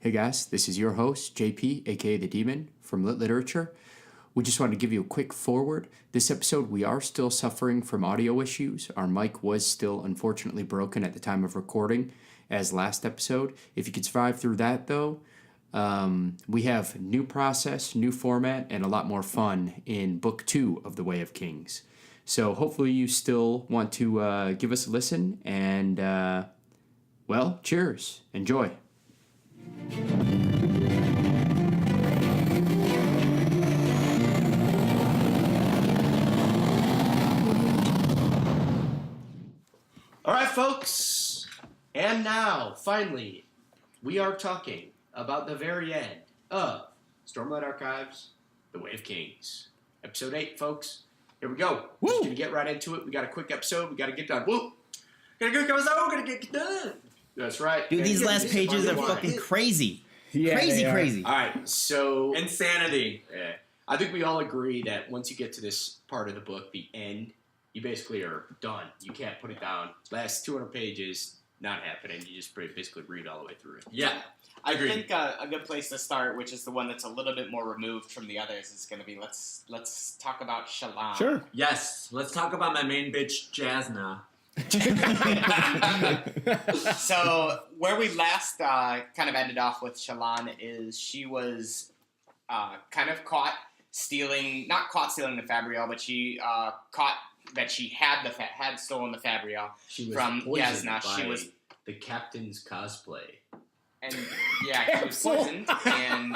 Hey guys, this is your host, JP, aka The Demon, from Lit Literature. We just wanted to give you a quick forward. This episode, we are still suffering from audio issues. Our mic was still unfortunately broken at the time of recording, as last episode. If you could survive through that, though, we have new process, new format, and a lot more fun in Book 2 of The Way of Kings. So hopefully you still want to give us a listen, and, well, cheers. Enjoy. All right, folks, and now, finally, we are talking about the very end of Stormlight Archive's The Way of Kings. Episode 8, folks. Here we go. We're just going to get right into it. We got a quick episode. We got to get done. Woo! Got a quick episode. We're going to get done. That's right. Dude, these last pages are fucking crazy. Yeah, crazy. All right, so... Insanity. Yeah, I think we all agree that once you get to this part of the book, the end, you basically are done. You can't put it down. Last 200 pages, not happening. You just basically read all the way through it. Yeah, I agree. I think a good place to start, which is the one that's a little bit more removed from the others, is going to be let's talk about Chillon. Sure. Yes, let's talk about my main bitch, Jasna. So where we last kind of ended off with Chillon is she was kind of caught stealing, not caught stealing the Fabrial, but she caught that she had stolen the Fabrial from Jasna. She was the captain's cosplay. And yeah, she was poisoned, and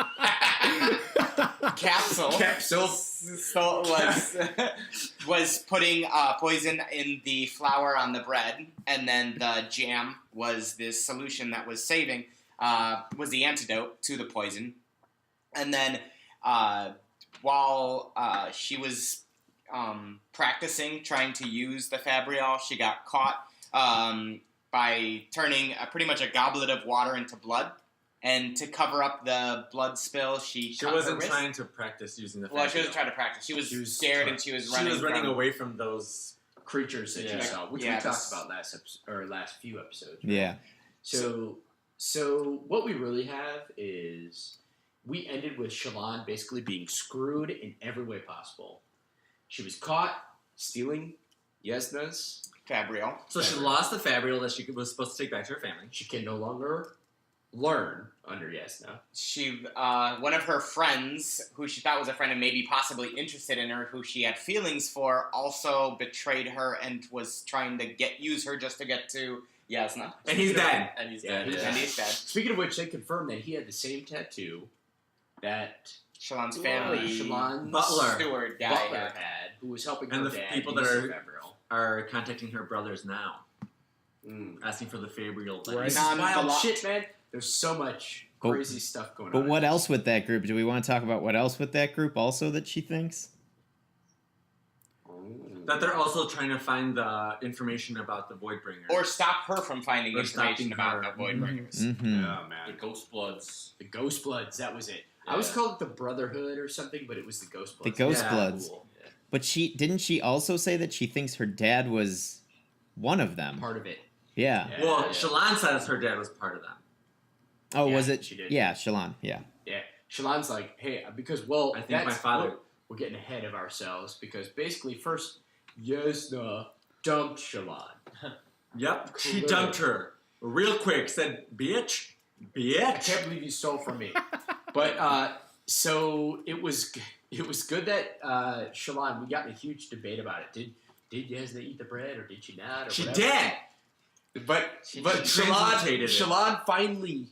Capsule was putting poison in the flour on the bread, and then the jam was this solution that was was the antidote to the poison. And then while she was practicing trying to use the Fabrial, she got caught by turning pretty much a goblet of water into blood. And to cover up the blood spill, she wasn't trying to practice using the Fabrial. Well, she wasn't trying to practice. She was scared and she was running away from those creatures that you saw, which we talked about last few episodes. Right? Yeah. So what we really have is we ended with Chillon basically being screwed in every way possible. She was caught stealing Jasna's Fabrial. So she lost the Fabrial that she was supposed to take back to her family. She can no longer learn under Jasna. She, one of her friends, who she thought was a friend and maybe possibly interested in her, who she had feelings for, also betrayed her and was trying to use her just to get to Jasna. And he's dead. And he's dead. Speaking of which, they confirmed that he had the same tattoo that Chillon's family, Chillon's steward guy butler had, who was helping her and the dad people that are contacting her brothers now, asking for the Fabrial. Right. This is wild shit, man. There's so much crazy stuff going on. But what else with that group? Do we want to talk about what else with that group also that she thinks? That they're also trying to find the information about the Voidbringers. Or stop her from finding information about the Voidbringers. Mm-hmm. Oh, man. The Ghost Bloods. The Ghost Bloods, that was it. Yeah. I always called it the Brotherhood or something, but it was the Ghost Bloods. The Ghost Bloods. Cool. Yeah. But didn't she also say that she thinks her dad was one of them? Part of it. Yeah. Well, Chillon says her dad was part of them. Oh, was it? She did. Yeah, Chillon. Yeah. Yeah. Chillon's like, hey, because, I think my father... We're getting ahead of ourselves, because basically first, Jasna dumped Chillon. Yep, she dumped her. Real quick, said, bitch. I can't believe you stole from me. But, so it was good that Chillon, we got in a huge debate about it. Did Jasna eat the bread, or did she not? Or she whatever. did! But Chillon finally...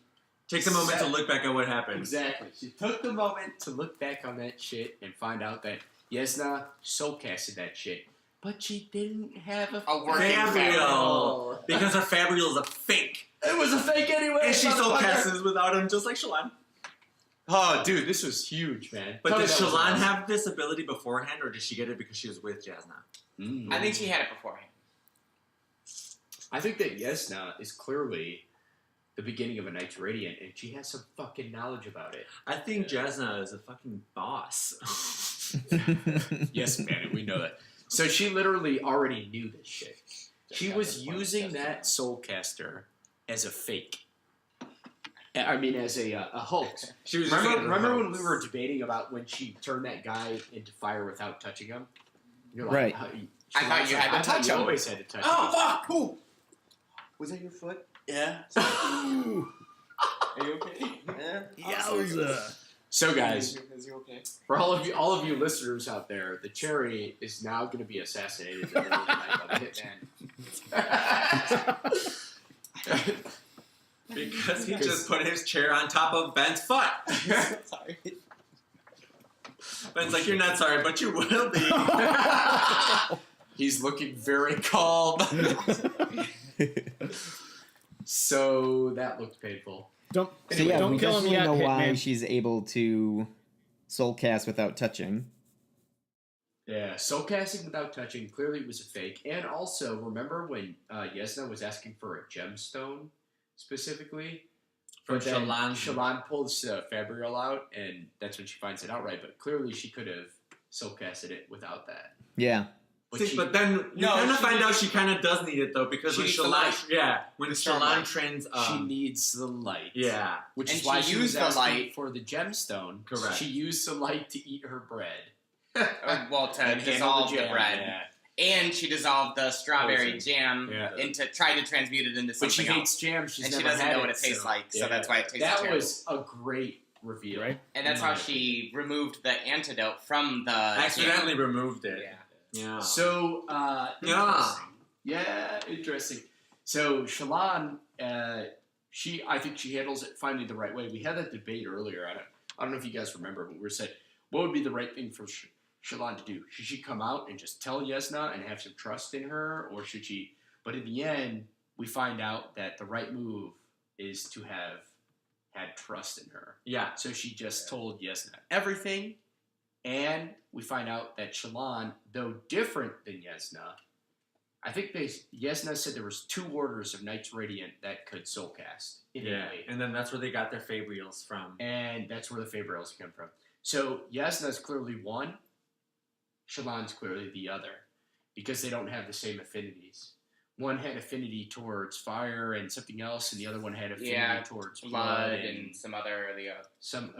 Takes a moment to look back at what happened. Exactly. She took the moment to look back on that shit and find out that Jasna soul-casted that shit. But she didn't have a working Fabrial. Because her Fabrial is a fake. It was a fake anyway. And she soul-casts without him, just like Chillon. Oh, dude, this was huge, man. But did Chillon have this ability beforehand, or did she get it because she was with Jasna? I think she had it beforehand. I think that Jasna is clearly the beginning of a Knight's Radiant, and she has some fucking knowledge about it. I think Jasna is a fucking boss. Yes, man, we know that. So she literally already knew this shit. She was using that soulcaster as a fake. I mean, as a hoax. She was Remember when we were debating about when she turned that guy into fire without touching him? You're like, Right. I thought you had to touch you him. always had to touch him. Oh, fuck! Ooh. Was that your foot? Yeah. Are you okay? Yowza. So, guys, Is you okay? for all of you listeners out there, the cherry is now going to be assassinated in the middle of the night by the hitman. Because he just put his chair on top of Ben's foot. Sorry. Ben's like, you're not sorry, but you will be. He's looking very calm. So that looked painful. Don't So yeah, don't we kill him definitely yet, know why Hitman. she's able to soul cast without touching. Yeah, soul casting without touching clearly was a fake. And also, remember when Jasna was asking for a gemstone specifically? From But then Chillon. Chillon pulls Fabrial out, and that's when she finds it outright. But clearly, she could have soul casted it without that. Yeah. But then you kind of find out she kind of does need it though, because She when needs the Chillon, light. when The Chillon Stormlight. trains, she needs the light. yeah, Which And is why she she was used the asking light. for the gemstone. Correct. She used the light to eat her bread. Well, to And handle dissolve the jam, bread. yeah. And she dissolved the strawberry jam Yeah. into tried to transmute it into But she something hates else. jam. She's And she never doesn't had know what it so- tastes like, so yeah. that's why it tastes That terrible. was a great reveal. Right. And that's in how my she removed the antidote from the accidentally removed it. Yeah. Yeah. So, Yeah. interesting. Yeah, interesting. So, Chillon, I think she handles it finally the right way. We had that debate earlier. I don't know if you guys remember, but we said, what would be the right thing for Chillon to do? Should she come out and just tell Jasna and have some trust in her, or should she? But in the end, we find out that the right move is to have had trust in her. Yeah. So she just told Jasna everything, and we find out that Chillon, though different than Jasna, I think Jasna said there was 2 orders of Knights Radiant that could soulcast innately. And then that's where they got their Fabrials from. And that's where the Fabrials come from. So Jasna's clearly one, Chillon's clearly the other, because they don't have the same affinities. One had affinity towards fire and something else, and the other one had affinity towards blood and some other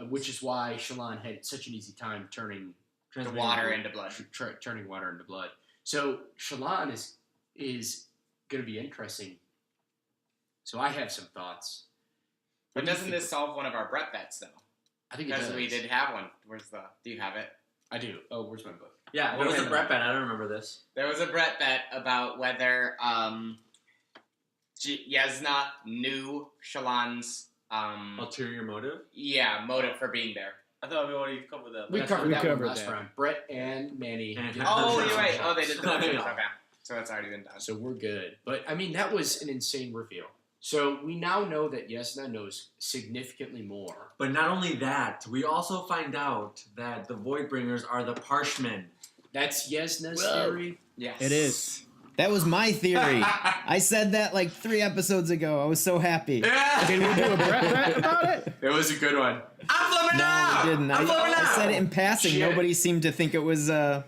which is why Chillon had such an easy time turning the water into blood. turning water into blood. So Chillon is going to be interesting. So I have some thoughts. But doesn't this solve one of our Brett bets though? I think it Because does. we did have one. Do you have it? I do. Oh, where's my book? Yeah, what was the Brett bet? I don't remember this. There was a Brett bet about whether Jasna knew Chillon's Ulterior motive? motive for being there. I thought we already covered that. We covered that one covered last that. round. Brett and Manny. And- did Oh, the you're right. shots. Oh, they did the Yeah. okay. So it's already been done. So we're good. But, I mean, that was an insane reveal. So we now know that Jasna knows significantly more. But not only that, we also find out that the Voidbringers are the Parshmen. That's Jasna's Whoa. theory. Yes. It is. That was my theory. I said that like 3 episodes ago. I was so happy. Did we do a Brett bet about it? That was a good one. I'm flipping No, out! we didn't. I'm flipping I out! said it in passing. Shit. Nobody seemed to think it was worth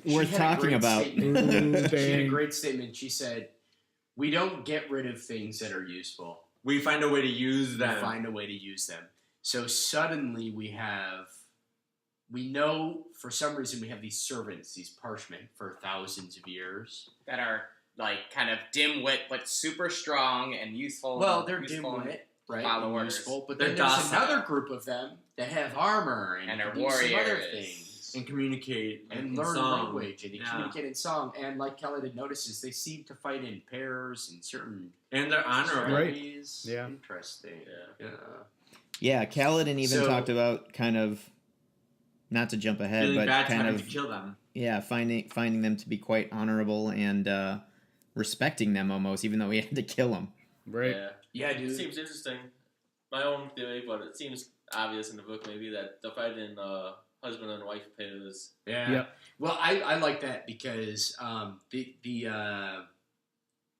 She had a talking great about. statement. Ooh, She had a dang. great statement. She said, we don't get rid of things that are useful. We find a way to use We them. find a way to use them. So suddenly we know for some reason we have these servants, these Parshmen, for thousands of years. That are like kind of dim-wit but super strong and useful. Well, they're useful dim-wit, right? follow and orders. useful, but They're then there's docile. another group of them that have armor and And are can do some other warriors. things. and communicate And in learn song. language, and they Yeah. communicate in song. And like Kaladin notices, they seem to fight in pairs and certain And they're honorable. Right. strategies. Yeah. Interesting. Yeah. Yeah, Kaladin even So- talked about kind of, not to jump ahead, Feeling but bad kind having of to kill them. finding them to be quite honorable and respecting them almost, even though he had to kill them. Right. Yeah. Yeah, It dude. seems interesting. My own theory, but it seems obvious in the book maybe that the fight in husband and wife pairs. Yeah. Yep. Well, I like that because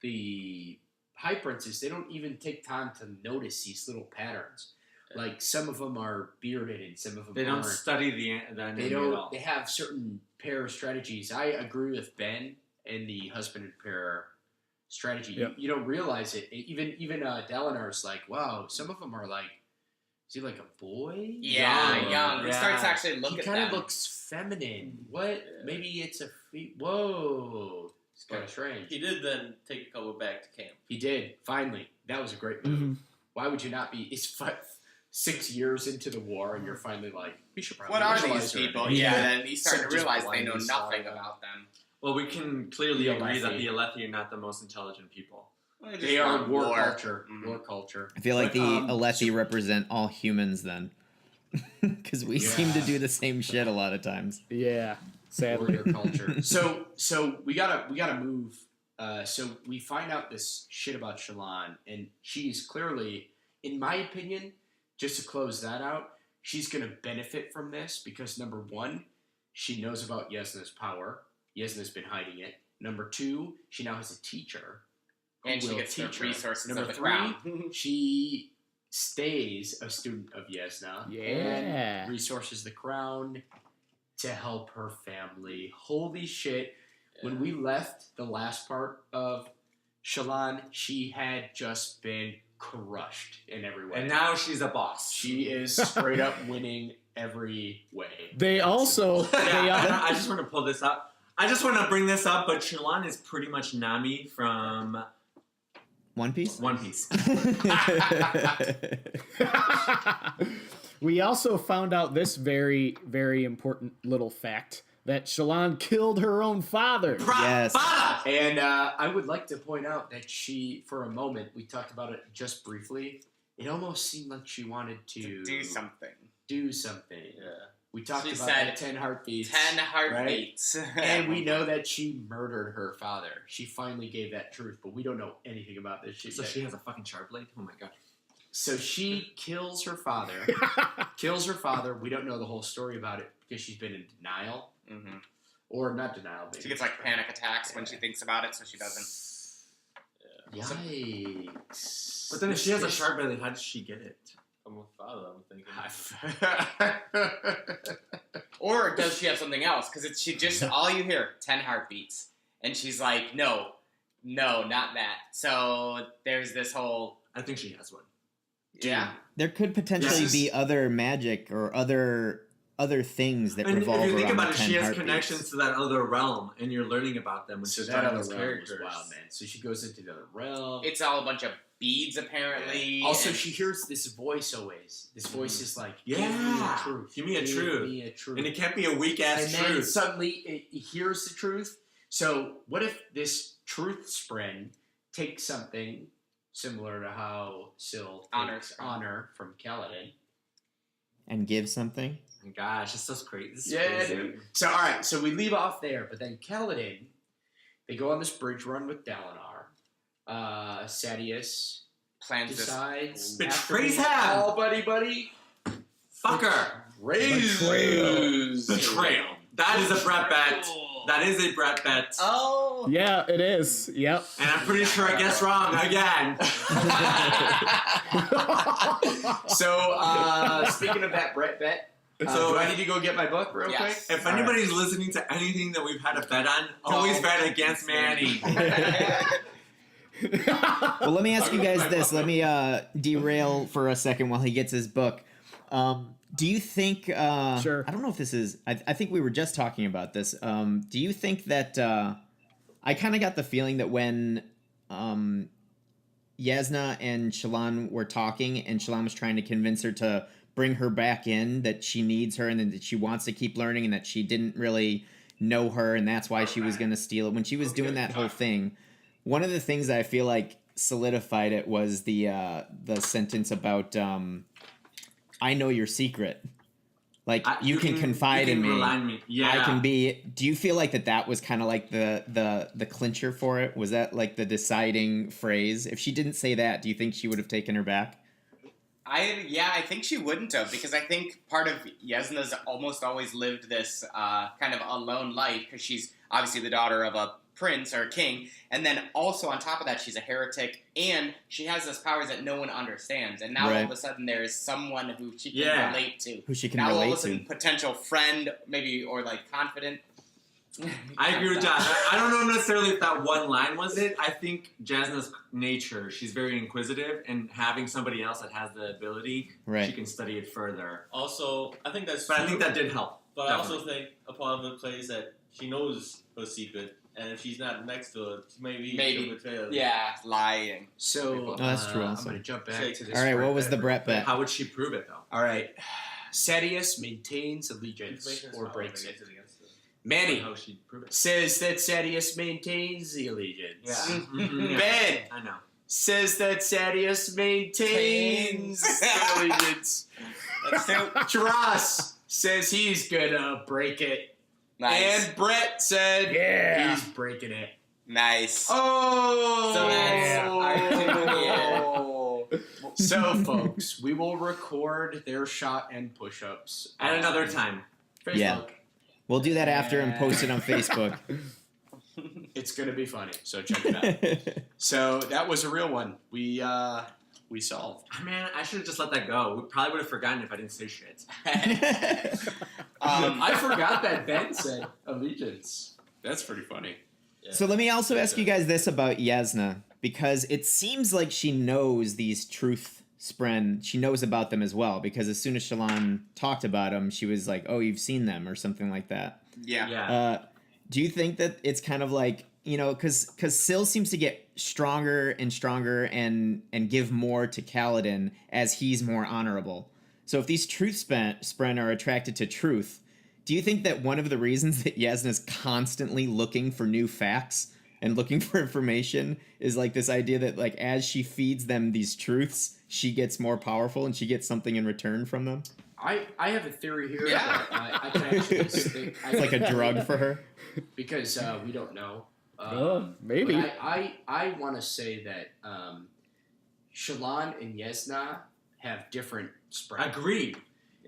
the high princes, they don't even take time to notice these little patterns. Like some of them are bearded and some of them They don't aren't. study the enemy They at don't. all. They have certain pair strategies. I agree with Ben in the husband and pair strategy. Yep. You don't realize it. Even Dalinar's like, wow, some of them are like, is he like a boy? Yeah, young. He Yeah. starts to actually He look at kind of them. looks feminine. What? Maybe it's a whoa. It's kind of strange. He did then take a couple back to camp. He did. Finally. That was a great move. Mhm. Why would you not be? It's 6 years into the war, and you're finally like, we should probably. What are utilize these her. people? Yeah. Yeah, and you start So to just realize they know blindly nothing slide them. about them. Well, we can clearly The agree that Alethi. the Alethi are not the most intelligent people. They are war culture. Mhm. War culture. I feel like But, the um, Alethi represent all humans then. Because we seem to Yeah. do the same shit a lot of times. Yeah, sadly. Warrior culture. So we gotta move. So we find out this shit about Chillon, and she's clearly, in my opinion, just to close that out, she's gonna benefit from this because number one, she knows about Jasna's power. Jasna's been hiding it. Number two, she now has a teacher. who And she will gets the teach her. resources Number of the three, crown. she stays a student of Jasna. Yeah. And resources the crown to help her family. Holy shit. When we left the last part of Chillon, she had just been crushed in every way. And now she's a boss. she is straight up winning every way. They also Yeah, I just want to pull this up. I just want to bring this up, but Chillon is pretty much Nami from One Piece? One Piece. we also found out this very, very important little fact that Chillon killed her own father. Yes. And I would like to point out that she, for a moment, we talked about it just briefly, it almost seemed like she wanted to Do something. do something. Yeah. We talked She about said the 10 heartbeats. 10 heartbeats. And we know that she murdered her father. She finally gave that truth, but we don't know anything about this shit So yet. she has a fucking sharp blade? Oh my god. So she kills her father. We don't know the whole story about it because she's been in denial. Mhm. Or not denial. Maybe. She gets like panic attacks when she thinks about it, so she doesn't. Yikes. But then if she has a sharp blade, how did she get it? I'm a father, I'm thinking. Or does she have something else? Because she just all you hear 10 heartbeats, and she's like, no, not that. So there's this whole I think she has one. yeah. There could potentially Yes. be other magic or other things that And if revolve you think around about the it, 10 she has heartbeats. connections to that other realm, and you're learning about them when So she's that talking other those realm was characters. wild, man. So she goes into the other realm. It's all a bunch of beads apparently. Also, and she hears this voice always. This voice is like, give Yeah. me a truth. Give me a Give truth. me a truth. And it can't be a weak ass And then truth. suddenly it hears the truth. So what if this truth Spren takes something similar to how Syl Honor takes from- honor from Kaladin? And give something. Oh my gosh, it's so great. This is Yeah, crazy. dude. So all right, so we leave off there, but then Kaladin, they go on this bridge run with Dalinar. Sadius plans this. decides Betrays after- him! Oh, buddy. Fucker! Betrayal. That is a Brett bet. That is a Brett bet. Oh. Yeah, it is. Yep. And I'm pretty sure I guessed wrong again. So, speaking of that Brett bet, So- do I need to go get my book real Yes. quick? If anybody's listening to anything that we've had a bet on, always bet against Manny. Well, let me ask you guys this. Let me derail for a second while he gets his book. Do you think... Sure. I don't know if this is... I think we were just talking about this. Do you think that... I kind of got the feeling that when Jasna and Chillon were talking and Chillon was trying to convince her to bring her back in, that she needs her and that she wants to keep learning and that she didn't really know her and that's why she was going to steal it. When she was doing that whole thing, one of the things that I feel like solidified it was the sentence about I know your secret. Like you can confide in me. Rely on me. Yeah. I can be. Do you feel like that was kind of like the clincher for it? Was that like the deciding phrase? If she didn't say that, do you think she would have taken her back? I think she wouldn't have, because I think part of Jasna's almost always lived this kind of alone life, because she's obviously the daughter of a prince or a king, and then also on top of that she's a heretic, and she has those powers that no one understands, and now all of a sudden there is someone who she can relate to. Who she can now all of relate a sudden to. potential friend, maybe, or like confident. I agree with Josh. I don't know necessarily if that one line was it. I think Jasna's nature, she's very inquisitive, and having somebody else that has the ability, Right. she can study it further. Also, I think that's But I true, think that did help. But I also think a part of it plays that she knows her secret, and if she's not next to it, maybe betray her. lying. So that's true I'm also. going to jump back Shake. to this. All right, Brett what was the bet Brett real quick. bet? How would she prove it, though? All right. Sadius maintains allegiance Information is or power, breaks I it. guess, against it. Manny How would she prove it? says that Sadius maintains the allegiance. Yeah. Mhm. Ben I know. says that Sadius maintains the allegiance. That's two. Dross says he's gonna break it. Nice. And Brett said Yeah. he's breaking it. Nice. Oh! So that's our So, folks, we will record their shot and push-ups At on another time. Facebook. Yeah. We'll do that after and post it on Facebook. It's gonna be funny, so check it out. So that was a real one. We solved. Man, I should have just let that go. We probably would have forgotten if I didn't say shit. I forgot that Ben said allegiance. That's pretty funny. So let me also ask you guys this about Jasna, because it seems like she knows these truth Spren. She knows about them as well, because as soon as Chillon talked about them, she was like, "Oh, you've seen them," or something like that. Yeah. Do you think that it's kind of like, you know, because Syl seems to get stronger and stronger and give more to Kaladin as he's more honorable. So if these truth Spren are attracted to truth, do you think that one of the reasons that Jasna's constantly looking for new facts and looking for information is like this idea that like as she feeds them these truths, she gets more powerful and she gets something in return from them? I have a theory here. Yeah. That I can actually just think. It's like a drug for her. Because we don't know. Maybe. But I want to say that Chillon and Jasna have different Spren. Agreed.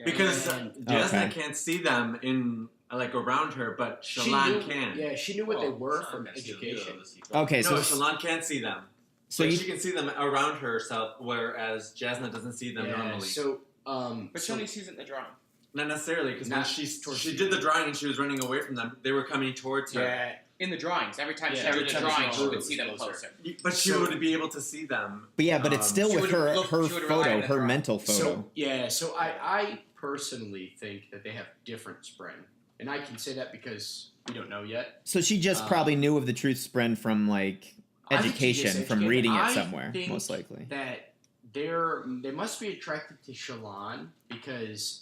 Because And Jasna Okay. can't see them in like around her, but she Chillon knew, can. Yeah, she knew what they Well, were it's from not necessarily education. the secret. Okay, No, so Chillon can't see them. so Like, you, she can see them around herself, whereas Jasna doesn't see them Yeah, normally. so But she only sees it in the drawing. Not necessarily, because when Not she towards she the did the end. drawing and she was running away from them, they were coming towards her. yeah, In the drawings. Every time she Yeah, ever every did a time she drawing, she drew, could it see them was closer. closer. But she So- would be able to see them. but yeah, but it's still She with her would look- her she would rely on photo, the her drawing. mental photo. So yeah, so I personally think that they have different Spren, and I can say that because we don't know yet. So she just probably knew of the truth Spren from like I think she education, gets from educated. reading it I somewhere, think most likely. That they must be attracted to Chillon because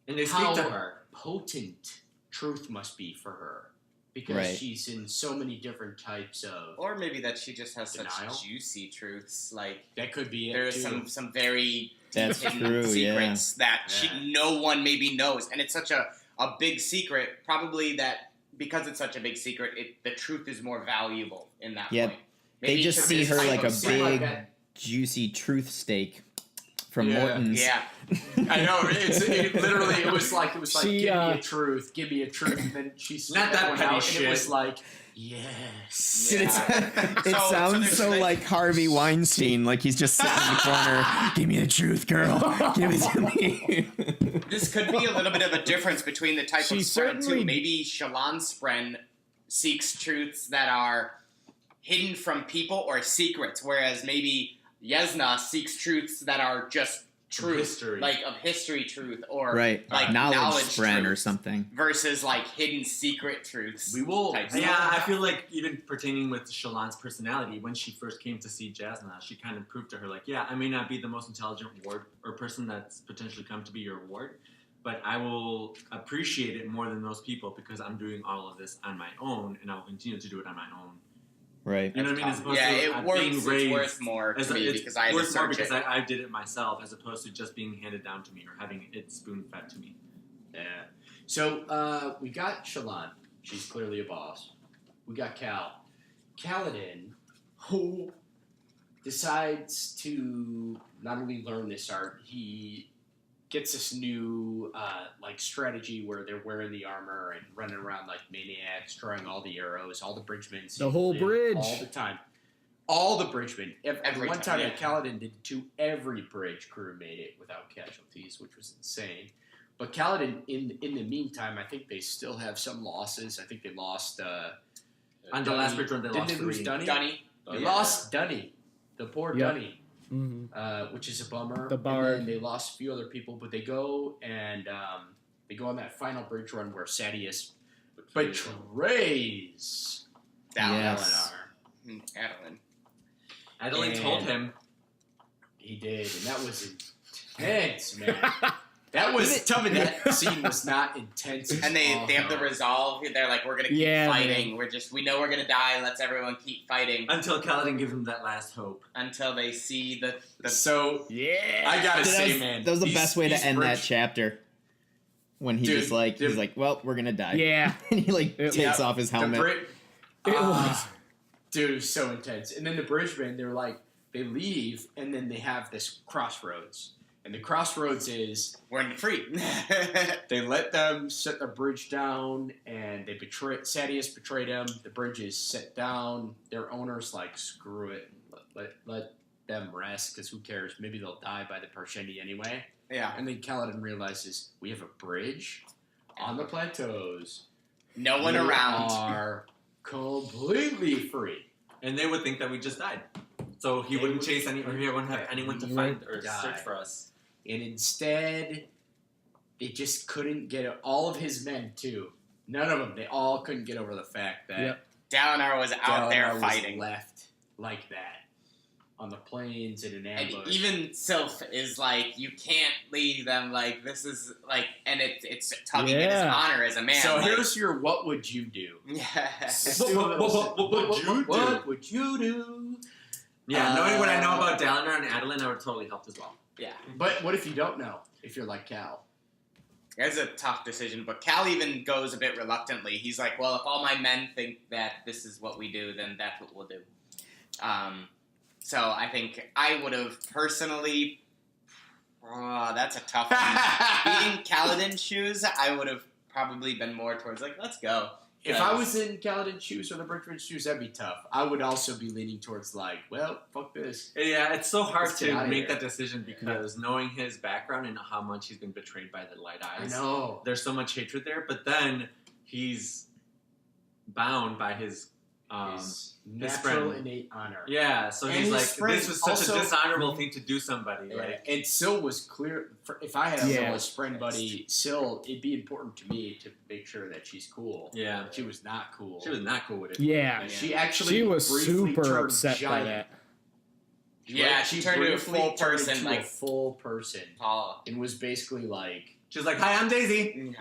And they speak how to her. potent truth must be for her because Right. she's in so many different types of. Or maybe that she just has Denial? such juicy truths. Like, That could be it. there's too. some very That's hidden true, yeah. secrets that Yeah. no one maybe knows. And it's such a big secret, probably that because it's such a big secret, the truth is more valuable in that Yeah, point. They Maybe just it's see her type like a of secret. like big, that. juicy truth steak from Yeah. Morton's. Yeah. I know. It was like She, give me a truth, give me a truth, and then she Not spit that one petty out, shit. and it was like, yes. It So sounds there's so like- like Harvey Weinstein, like he's just sitting in the corner. Give me the truth, girl. Give it to me. This could be a little bit of a difference between the type She of Spren, certainly- too. Maybe Chillon Spren seeks truths that are hidden from people or secrets, whereas maybe Jasna seeks truths that are just truth, history. like of history truth, or Right, like knowledge Spren or truths something. versus like hidden secret truths. We will. type Yeah, stuff. I feel like even pertaining with Chillon's personality, when she first came to see Jasna, she kind of proved to her, like, yeah, I may not be the most intelligent ward or person that's potentially come to be your ward, but I will appreciate it more than those people because I'm doing all of this on my own, and I will continue to do it on my own. Right. You know what I mean? As opposed Yeah, to it being works. raised It's worth more as to me it's because I had to worth more search because it. I did it myself, as opposed to just being handed down to me or having it spoon fed to me. Yeah. So we got Chillon. She's clearly a boss. We got Kaladin, who decides to not only learn this art, he gets this new like strategy where they're wearing the armor and running around like maniacs, throwing all the arrows, all the bridgemen. The whole bridge. all the time. All the bridgemen. Every One time, time yeah. that Kaladin did to every bridge crew made it without casualties, which was insane. But Kaladin, in the meantime, I think they still have some losses. I think they lost On the last bridge run, they Didn't lost they lose 3. Dunny. They Yeah. lost Dunny, the poor Yep. Dunny, which is a bummer. The Bard. And then they lost a few other people, but they go and they go on that final bridge run where Sadius betrays Yes. Dalinar. Adeline. Adeline told him. He did, and that was intense, man. That was tell me that scene was not intense. And they have the resolve. They're like, we're gonna keep fighting. Man. We know we're gonna die. Let's everyone keep fighting Until Kaladin gives him that last hope. until they see the So Yeah. I gotta That say, was, man, that was the these- best way to these end that bridge- chapter. When he Dude, just like dude. he's like, well, we're gonna die. Yeah. And he like It- takes Yeah, off his the helmet. It was. Dude, it was so intense. And then the bridgemen, they're like, they leave, and then they have this crossroads. And the crossroads is we're free. they let them set the bridge down, and they Sadius betrayed them. The bridge is set down. Their owner's like, screw it, let them rest, because who cares? Maybe they'll die by the Parshmen anyway. Yeah. And then Kaladin realizes we have a bridge on the plateaus. No one We around. are completely free. And they would think that we just died. So he They wouldn't would chase any, or he wouldn't have think anyone to we find would or die. search for us. And instead, they just couldn't get it. All of his men, too. None of them. They all couldn't get over the fact that Yep. Dalinar was out there Dalinar was fighting. left like that on the plains in an And ambush. even Sylph is like, you can't leave them. Like, this is like, and it's tugging at his Yeah. honor as a man. so like, here's your what would you do? yeah. Let's do a little- What would you do? Yeah, knowing what I know about Dalinar and Adeline, I would totally help as well. Yeah. But what if you don't know? If you're like Cal. It's a tough decision, but Cal even goes a bit reluctantly. He's like, well, if all my men think that this is what we do, then that's what we'll do. So I think I would have personally... that's a tough one. Being Kaladin's shoes, I would have probably been more towards like, let's go. If I was in Kaladin's shoes or the Bridgeman's shoes, that'd be tough. I would also be leaning towards like, well, fuck this. Yeah, it's so hard Let's get to outta make here. that decision because knowing his background and how much he's been betrayed by the Light I Eyes, know. there's so much hatred there. But then he's bound by his His natural friend. innate honor. yeah. So And he's his like, friend this was such also- a dishonorable thing to do somebody. Yeah, Like, and Syl was clear. If I had a Yeah. little Spren buddy, Syl, it'd be important to me to make sure that she's cool. yeah, She was not cool. she was not cool with it. Yeah. And she actually She was briefly super turned upset giant. by that. Yeah, Right? she turned into a briefly full turned person, into like a full person, Paul. and was basically like, She was like, "Hi, I'm Daisy."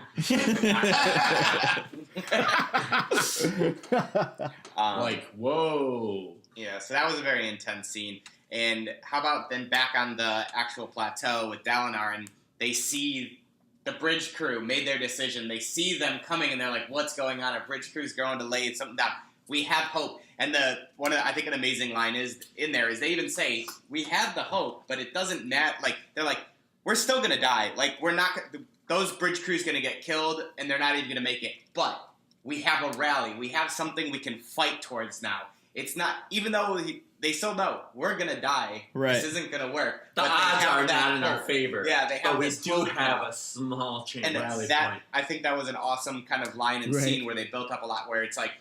like, whoa. Yeah, so that was a very intense scene. And how about then back on the actual plateau with Dalinar, and they see the bridge crew made their decision. They see them coming, and they're like, "What's going on? Our bridge crew's going to lay something down. We have hope." And I think an amazing line is in there is they even say, "We have the hope, but it doesn't matter." Like they're like, "We're still gonna die. Like we're not. Those bridge crews gonna get killed, and they're not even gonna make it. But we have a rally. We have something we can fight towards now. It's not even though." They still know we're gonna die. Right. This isn't gonna work. The but they odds have are that not in our hope. favor. Yeah, they have But we this do hope have now. a small chance. And rally that point. I think that was an awesome kind of line and Right. scene where they built up a lot. Where it's like,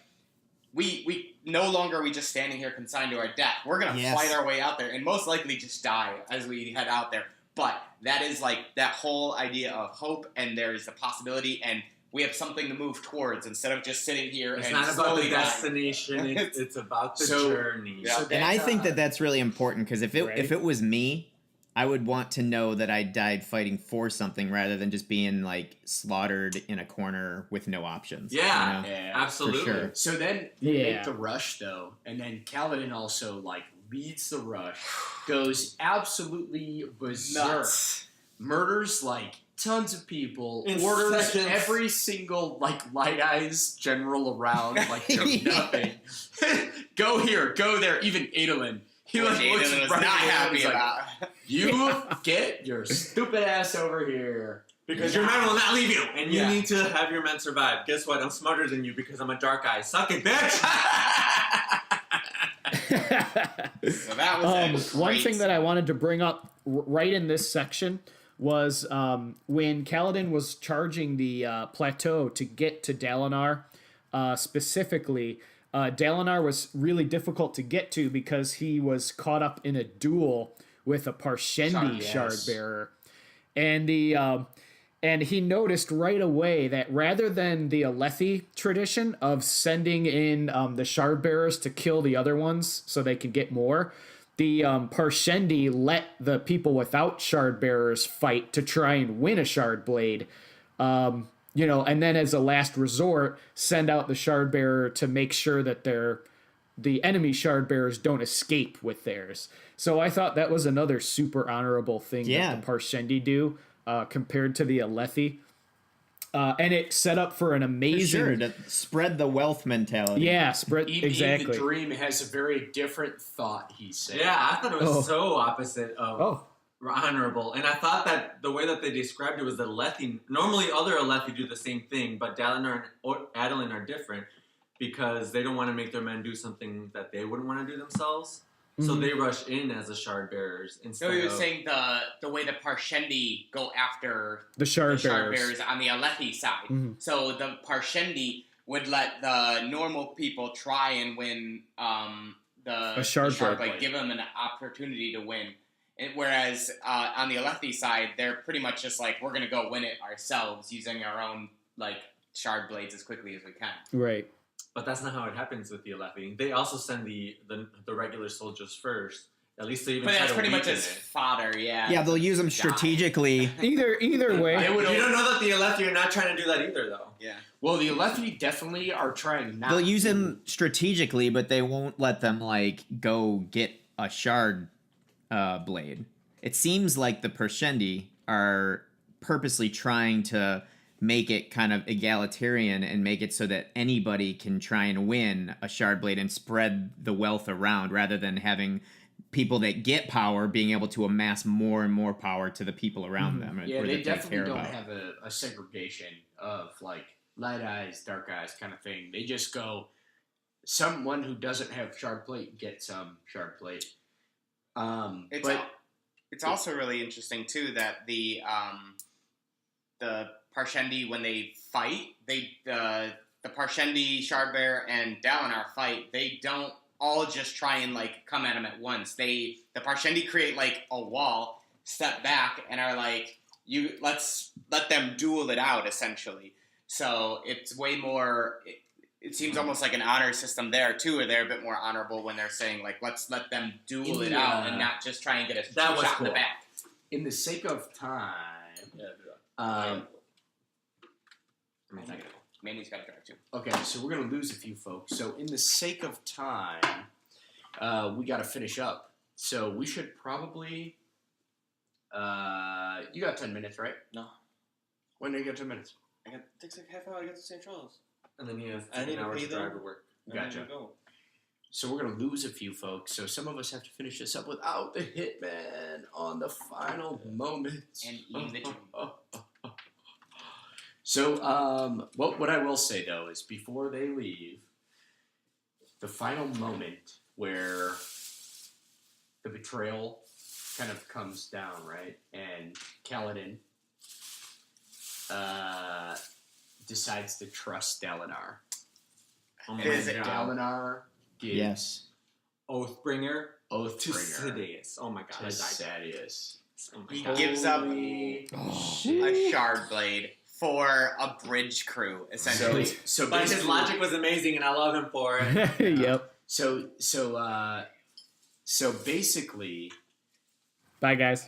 we no longer are we just standing here consigned to our death. We're gonna Yes. fight our way out there and most likely just die as we head out there. But that is like that whole idea of hope, and there is a possibility, and we have something to move towards instead of just sitting here. It's and not about slowly the dying. destination. It's about the So- journey. Yeah. And I think that that's really important because if Right. it was me, I would want to know that I died fighting for something rather than just being like slaughtered in a corner with no options. Yeah. you know? Yeah. Absolutely. For sure. So then they Yeah. make the rush though, and then Kaladin also like leads the rush, goes absolutely berserk, Nuts. murders like tons of people, In orders seconds. every single like Light Eyes general like they're Yeah. nothing. Go here, go there. Even Adolin, he Which like looks Aiden was right not at him, happy he's like, about. You get your stupid ass over here. Because your men will not leave you, and you Yeah. need to have your men survive. Guess what? I'm smarter than you because I'm a dark eye. Suck it, bitch! So that was One great. thing that I wanted to bring up right in this section was when Kaladin was charging the plateau to get to Dalinar. Specifically, Dalinar was really difficult to get to because he was caught up in a duel with a Parshendi shard bearer, and he noticed right away that rather than the Alethi tradition of sending in the shard bearers to kill the other ones so they can get more, the Parshendi let the people without shard bearers fight to try and win a shard blade. And then as a last resort, send out the shard bearer to make sure that the enemy shard bearers don't escape with theirs. So I thought that was another super honorable thing that the Parshendi do compared to the Alethi. And it set up for an amazing... For sure, to spread the wealth mentality. Yeah, exactly. The Dream has a very different thought, he said. Yeah, I thought it was so opposite of honorable. And I thought that the way that they described it was that Alethi... Normally, other Alethi do the same thing, but Dalinar and Adolin are different because they don't want to make their men do something that they wouldn't want to do themselves. So they rush in as the shard bearers instead. So you're saying the way the Parshendi go after the shard bearers on the Alethi side. So the Parshendi would let the normal people try and win the shard blade, give them an opportunity to win. Whereas on the Alethi side, they're pretty much just like, we're going to go win it ourselves using our own shard blades as quickly as we can. Right. But that's not how it happens with the Alethi. They also send the regular soldiers first. At least they even try to that's pretty much weaken as it. fodder, yeah. Yeah, they'll use them strategically. Either way. You don't know that the Alethi are not trying to do that either, though. Yeah. Well, the Alethi definitely are trying not They'll use them strategically, but they won't let them, go get a shard blade. It seems like the Parshendi are purposely trying to make it kind of egalitarian and make it so that anybody can try and win a shard blade and spread the wealth around rather than having people that get power being able to amass more and more power to the people around them. Yeah, they definitely don't have a segregation of light eyes, dark eyes kind of thing. They just go, someone who doesn't have shard plate gets some shard plate. It's also really interesting too that the Parshendi, when they fight, the Parshendi, Shardbearer, and Dalinar fight, they don't all just try and come at them at once. The Parshendi create a wall, step back, and are let's let them duel it out essentially. So it's way more. It seems almost like an honor system there too, or they're a bit more honorable when they're saying let's let them duel it out and not just try and get a shot in the back. In the sake of time, Manny's got to drive too. Okay, so we're going to lose a few folks. So in the sake of time, we got to finish up. So we should probably... you got 10 minutes, right? No. When do you got 10 minutes? It takes half hour to get to St. Charles. And then you have I need 10 to hours pay to drive them. to work. Gotcha. So we're going to lose a few folks. So some of us have to finish this up without the hitman on the final moments. And even the dream. So, what I will say, though, is before they leave, the final moment where the betrayal kind of comes down, right? And Kaladin decides to trust Dalinar. Oh my Is it God. Dalinar gives Yes. Oathbringer to Oathbringer Sidious. Oh my God, to I died there. Sadius. Oh my He God. gives up Shit. a shard blade for a bridge crew, essentially. So But his basically- logic was amazing, and I love him for it. Yep. So basically, Bye, guys.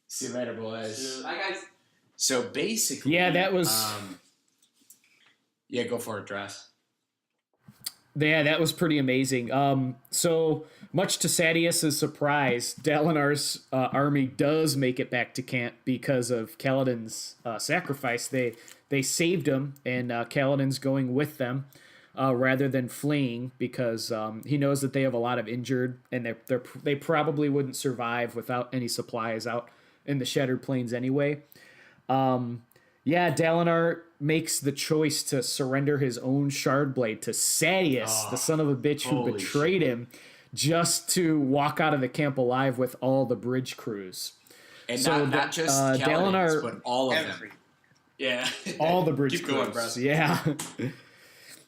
see you later, boys. Bye, guys. So basically, Yeah, that was... yeah, go for it, Dress. Yeah, that was pretty amazing. So much to Sadius's surprise, Dalinar's army does make it back to camp because of Kaladin's sacrifice. They saved him, and Kaladin's going with them rather than fleeing because he knows that they have a lot of injured, and they probably wouldn't survive without any supplies out in the Shattered Plains anyway. Yeah, Dalinar makes the choice to surrender his own shard blade to Sadius, the son of a bitch who holy betrayed him, just to walk out of the camp alive with all the bridge crews. And So not just Dalinar- Kaladin's, but all of them. Every. Yeah. all the bridge Keep going, crews. bro. Yeah.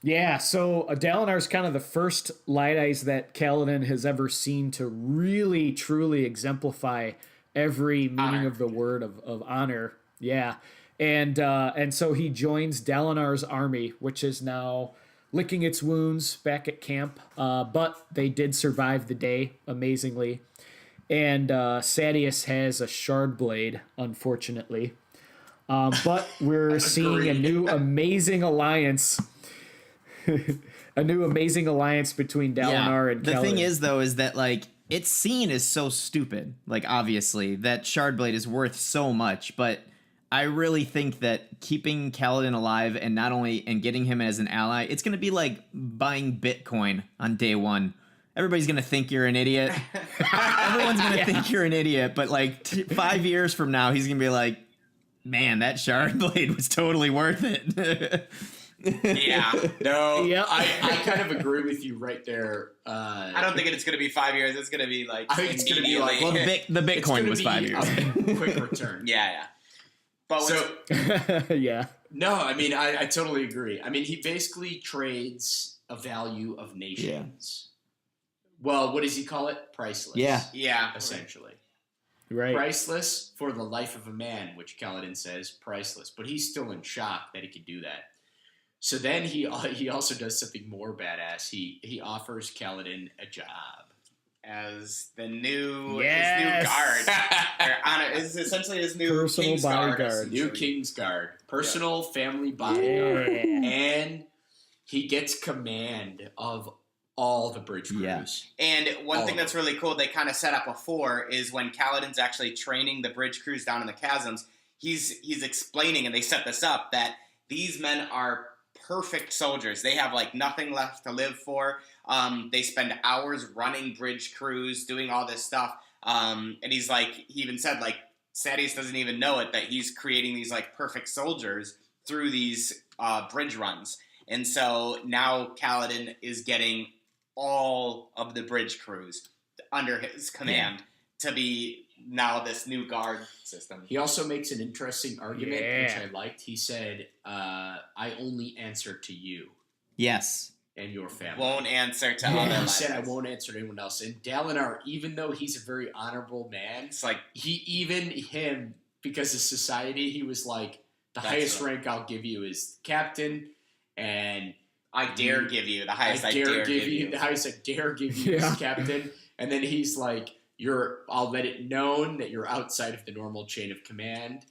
Yeah, so Dalinar's kind of the first Light Eyes that Kaladin has ever seen to really, truly exemplify every meaning Honor. of the word of honor. Yeah. And so he joins Dalinar's army, which is now licking its wounds back at camp. But they did survive the day, amazingly. And Sadeas has a shard blade, unfortunately. But we're seeing a new amazing alliance. A new amazing alliance between Dalinar and the Kaladin. thing is, though, is that, like, its scene is so stupid. Like, obviously, that Shardblade is worth so much, but I really think that keeping Kaladin alive and not only and getting him as an ally, it's going to be like buying Bitcoin on day one. Everybody's going to think you're an idiot. Everyone's going to think you're an idiot, but like 5 years from now, he's going to be like, man, that Shardblade was totally worth it. Yeah. No, Yep. I kind of agree with you right there. I don't think it's going to be 5 years. It's going to be like. I think it's gonna be like- Well, the it's Bitcoin gonna was be 5 years. a quick return. Yeah. But So, Yeah. no, I mean, I totally agree. I mean, he basically trades a value of nations. Well, what does he call it? Priceless. yeah. Essentially. Right. Priceless for the life of a man, which Kaladin says priceless. But he's still in shock that he could do that. So then he also does something more badass. He offers Kaladin a job. As the new Yes. his new guard. Or honor is essentially his new Personal King's bodyguard. Guard. New King's Guard. Personal family bodyguard. Yeah. And he gets command of all the bridge crews. Yeah. And one All thing of that's really cool they kind of set up before is when Kaladin's actually training the bridge crews down in the chasms, he's explaining, and they set this up, that these men are perfect soldiers. They have like nothing left to live for. They spend hours running bridge crews, doing all this stuff. And he's like, he even said like, Sadeas doesn't even know it, that he's creating these like perfect soldiers through these bridge runs. And so now Kaladin is getting all of the bridge crews under his command to be now this new guard system. He also makes an interesting argument, Yeah. which I liked. He said, I only answer to you Yes. and your family. Won't answer to Yeah. other He said, I lives. won't answer to anyone else. And Dalinar, even though he's a very honorable man, It's like, because of society, he was like, the That's highest right. rank I'll give you is captain, and I dare give you the highest I dare give you the highest I dare give you Yeah. is captain. And then he's like, I'll let it known that you're outside of the normal chain of command.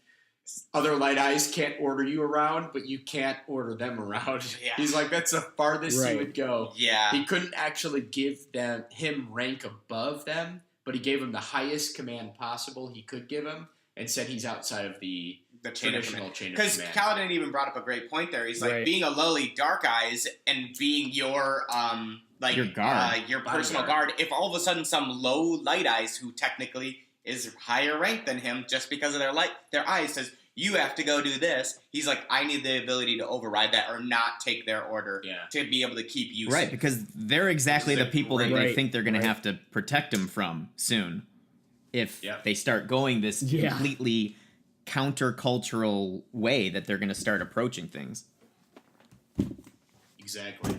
Other Light Eyes can't order you around, but you can't order them around. Yeah. He's like, that's the farthest he Right. would go. Yeah. He couldn't actually give him rank above them, but he gave him the highest command possible he could give him, and said he's outside of the The chain of traditional command. chain of Because command. Kaladin even brought up a great point there. He's like, Right. being a lowly Dark Eyes and being your Your guard. your personal Bodyguard. guard. If all of a sudden some low Light Eyes who technically is higher ranked than him just because of their eyes says, you have to go do this. He's like, I need the ability to override that or not take their order Yeah. to be able to keep you Right, safe. because they're exactly This the is a people that great- they think they're going Right. to have to protect him from soon. If Yep. they start going this Yeah. completely countercultural way that they're going to start approaching things. Exactly.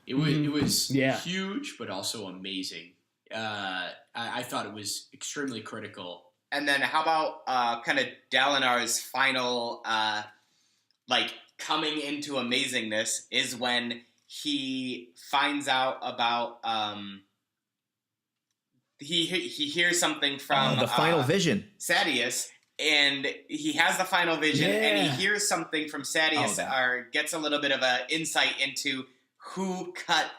It was Yeah. huge, but also amazing. I thought it was extremely critical. And then how about kind of Dalinar's final, coming into amazingness is when he finds out about, he hears something from the final vision. Sadeas, and he has the final vision, and Yeah. he hears something from Sadeas, that. or gets a little bit of an insight into who cut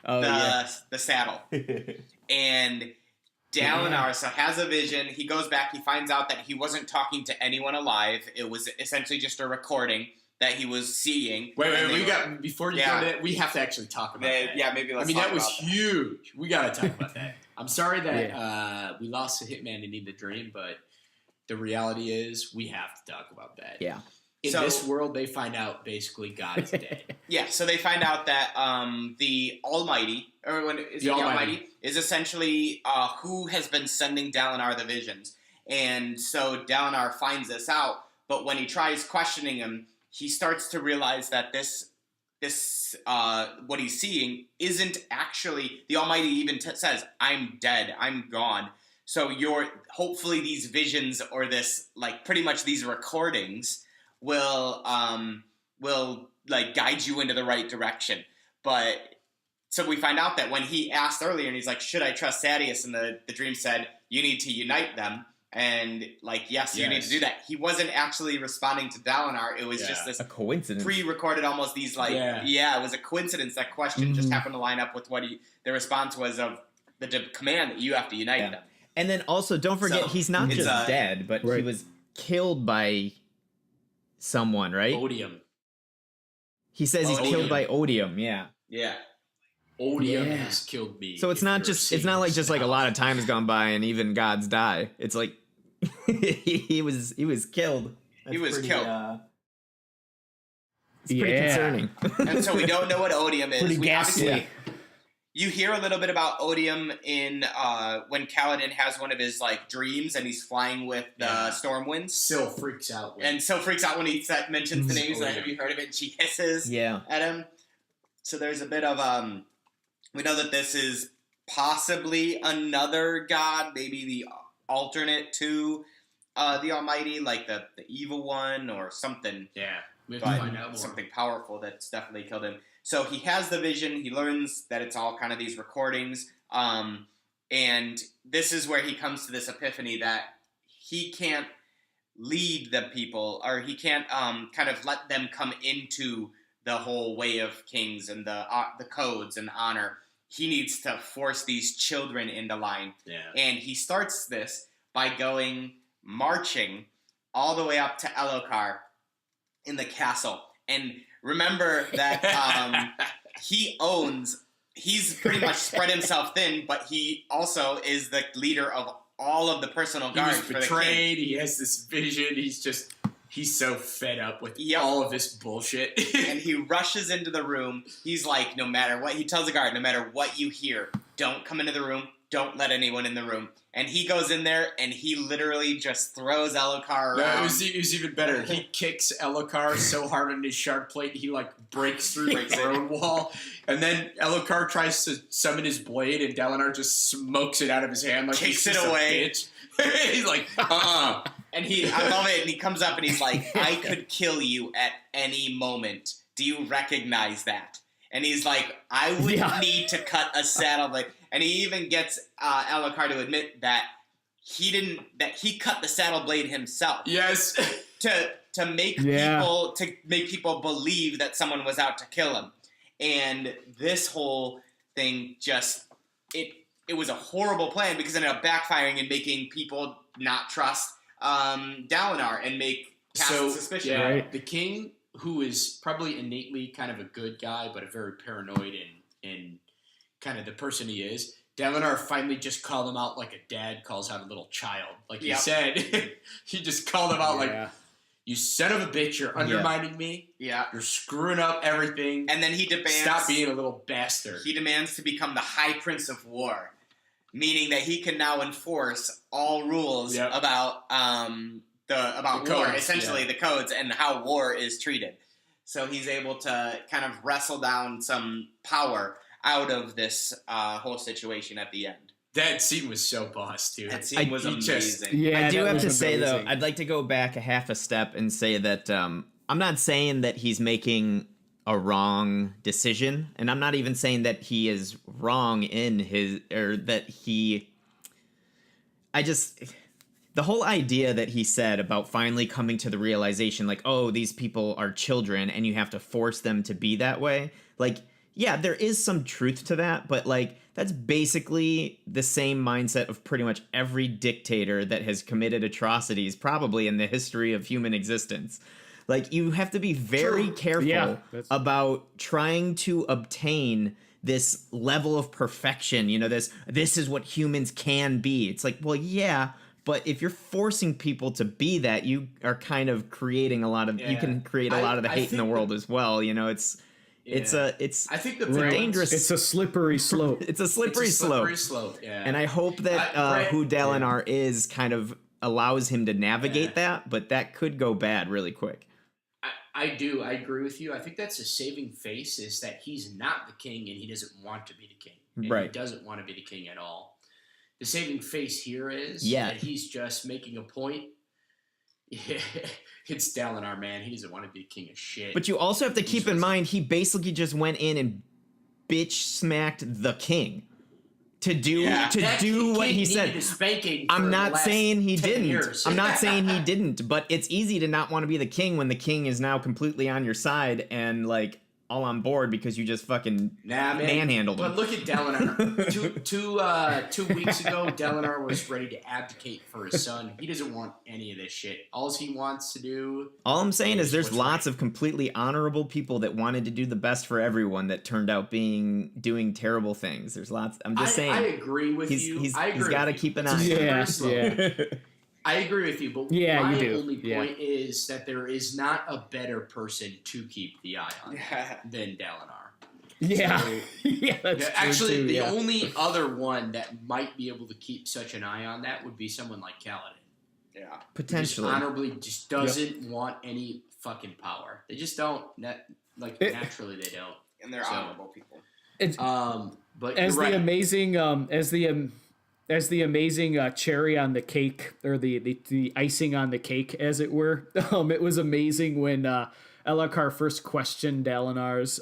Oh, yeah. the saddle. And Dalinar so has a vision. He goes back. He finds out that he wasn't talking to anyone alive. It was essentially just a recording that he was seeing. And they were- Before you Yeah. go to that, we have to actually talk about that. Yeah, maybe let's I mean, talk that was about that. huge. We got to talk about that. I'm sorry that we lost the Hitman and Need the Dream, but the reality is we have to talk about that. Yeah. In So- this world, they find out basically God is dead. Yeah, so they find out that the Almighty, or when is The it the Almighty. Almighty, is essentially who has been sending Dalinar the visions. And so Dalinar finds this out, but when he tries questioning him, he starts to realize that this what he's seeing isn't actually, the Almighty even says, I'm dead, I'm gone. So hopefully these visions or this, like, pretty much these recordings will like guide you into the right direction. But so we find out that when he asked earlier and he's like, should I trust Sadeas? And the dream said, you need to unite them. And like, yes, you need to do that. He wasn't actually responding to Dalinar. It was just this a coincidence. Pre-recorded, almost these like, it was a coincidence. That question just happened to line up with what the response was of the command that you have to unite them. And then also, don't forget, he's not just dead, but he was killed by someone, right? Odium. He says he's killed by Odium. Yeah. Yeah. Odium has killed me. So it's not like a lot of time has gone by and even gods die. It's like he was killed. He was killed. It's pretty concerning. And so we don't know what Odium is. Pretty ghastly. You hear a little bit about Odium in when Kaladin has one of his like dreams and he's flying with the Stormwinds. Syl freaks out. When he mentions the name. He's like, have you heard of it? And she hisses at him. So there's a bit of we know that this is possibly another god, maybe the alternate to the Almighty, like the evil one or something. Yeah, we have to find out more. Something powerful that's definitely killed him. So he has the vision. He learns that it's all kind of these recordings. And this is where he comes to this epiphany that he can't lead the people, or he can't kind of let them come into the whole way of kings and the codes and honor. He needs to force these children into line. Yeah. And he starts this by going marching all the way up to Elokar in the castle. And remember that he's pretty much spread himself thin, but he also is the leader of all of the personal guards for the king. He was betrayed. He has this vision. He's so fed up with all of this bullshit. And he rushes into the room. He's like, no matter what, he tells the guard, no matter what you hear, don't come into the room. Don't let anyone in the room. And he goes in there and he literally just throws Elokar around. No, it was even better. He kicks Elokar so hard on his shard plate, he like breaks through the throne wall. And then Elokar tries to summon his blade and Dalinar just smokes it out of his hand like kicks it away. He's like, And I love it, and he comes up and he's like, I could kill you at any moment. Do you recognize that? And he's like, I would need to cut a saddle blade. And he even gets Elokar to admit that he cut the saddle blade himself. Yes. to make people believe that someone was out to kill him. And this whole thing just it was a horrible plan because it ended up backfiring and making people not trust Dalinar and cast suspicion. Yeah, right. The king, who is probably innately kind of a good guy, but a very paranoid and kind of the person he is, Dalinar finally just called him out like a dad calls out a little child. Like he said, he just called him out like, you son of a bitch, you're undermining me. Yeah. You're screwing up everything. And then he demands... Stop being a little bastard. He demands to become the High Prince of War, meaning that he can now enforce all rules about war, essentially the codes, and how war is treated. So he's able to kind of wrestle down some power out of this whole situation at the end. That scene was so boss, dude. That scene was amazing. I do have to say, though, I'd like to go back a half a step and say that I'm not saying that he's making a wrong decision, and I'm not even saying that he is wrong in the whole idea that he said about finally coming to the realization, like, oh, these people are children and you have to force them to be that way. Like, yeah, there is some truth to that, but like, that's basically the same mindset of pretty much every dictator that has committed atrocities probably in the history of human existence. Like, you have to be very careful about trying to obtain this level of perfection. You know, this is what humans can be. It's like, well, yeah, but if you're forcing people to be that, you are kind of creating a lot of, you can create a lot of the hate in the world as well. You know, it's I think dangerous. It's a slippery slope. It's a slippery slope. Yeah. And I hope that who Dalinar is kind of allows him to navigate that, but that could go bad really quick. I do. I agree with you. I think that's a saving face is that he's not the king and he doesn't want to be the king. And Right. He doesn't want to be the king at all. The saving face here is Yeah. that he's just making a point. It's Dalinar, man. He doesn't want to be king of shit. But you also have to keep in mind, he basically just went in and bitch smacked the king to do what he said. I'm not saying he didn't. I'm not saying he didn't, but it's easy to not want to be the king when the king is now completely on your side and like all on board because you just fucking manhandled him. But look at Dalinar. Two weeks ago, Dalinar was ready to abdicate for his son. He doesn't want any of this shit. All he wants to do. All I'm saying is there's lots of completely honorable people that wanted to do the best for everyone that turned out doing terrible things. There's lots. I'm just saying. I agree with you. He's got to keep an eye. Yeah. I agree with you, but Yeah, my you do. only point is that there is not a better person to keep the eye on than Dalinar. Yeah. So, Yeah, that's true actually, too, the yeah. only other one that might be able to keep such an eye on that would be someone like Kaladin. Yeah. Potentially. Just honorably just doesn't want any fucking power. They just don't. Naturally, they don't. And they're honorable people. But As you're the right. amazing as the amazing cherry on the cake, or the icing on the cake, as it were. It was amazing when Elhokar first questioned Dalinar's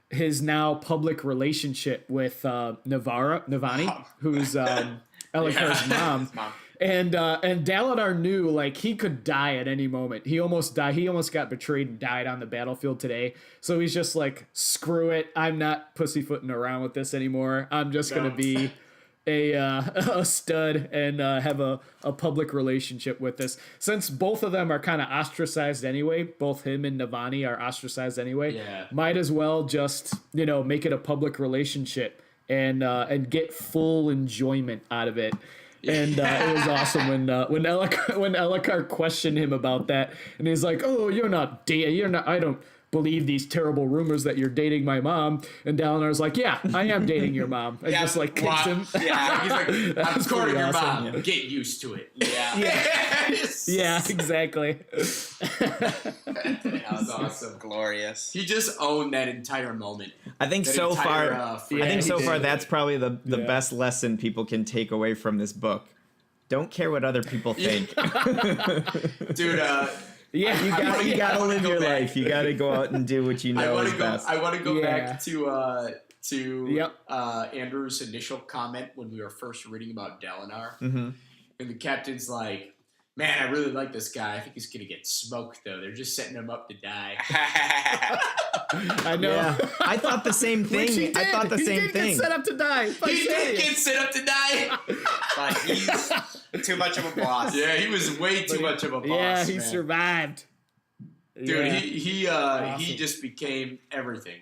his now public relationship with Navani, who's Elhokar's mom. And Dalinar knew like he could die at any moment. He almost died. He almost got betrayed and died on the battlefield today. So he's just like, screw it. I'm not pussyfooting around with this anymore. I'm just gonna be a stud and have a public relationship with this. Since both of them are kind of ostracized anyway, both him and Navani are ostracized anyway. Yeah. Might as well just make it a public relationship and get full enjoyment out of it. And it was awesome when Elhokar questioned him about that, and he's like, "Oh, you're not. I don't believe these terrible rumors that you're dating my mom." And Dalinar's like, "Yeah, I am dating your mom." And just like kicks him. Yeah, he's like, "I'm courting your awesome. mom. Get used to it." Yeah, exactly. That was awesome. Glorious. He just owned that entire moment. I think That so entire, far. yeah, I think he so did. far that's probably the Yeah. best lesson people can take away from this book. Don't care what other people think. Dude, Yeah, You gotta live go your back. life. You gotta go out and do what you know is best. I want to go Yeah. back to Yep. Andrew's initial comment when we were first reading about Dalinar. Mhm. And the captain's like, "Man, I really like this guy. I think he's gonna get smoked though. They're just setting him up to die." I know. Yeah, I thought the same Which he thing. did. I thought the He same did thing. Get set up to die. He did get set up to die. But he's too much of a boss. Yeah, he was way too much of a boss. Yeah, he man. survived. Dude, Yeah. he Awesome. just became everything.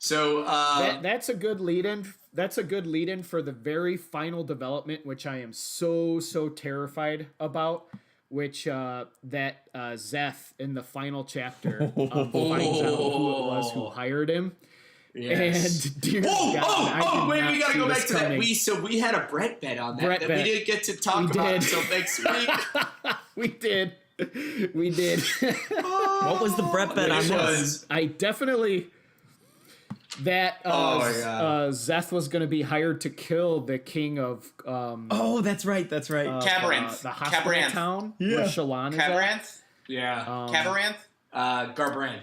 So That's a good lead-in. That's a good lead-in for the very final development, which I am so terrified about. Which that Zeth in the final chapter finds out who it was who hired him. yes. And dear God, I did wait, not we gotta see go this back to that. coming. We had a Brett bet on that Brett that bet. we didn't get to talk We about did. until next week. We did. We did. What was the Brett bet on It this? was I definitely that Oh my God. Zeth was going to be hired to kill the king of Oh, that's right. That's right. Kharbranth. the hospital Kharbranth. town Yeah. where Chillon is at. Kharbranth? yeah. Kharbranth? Kharbranth.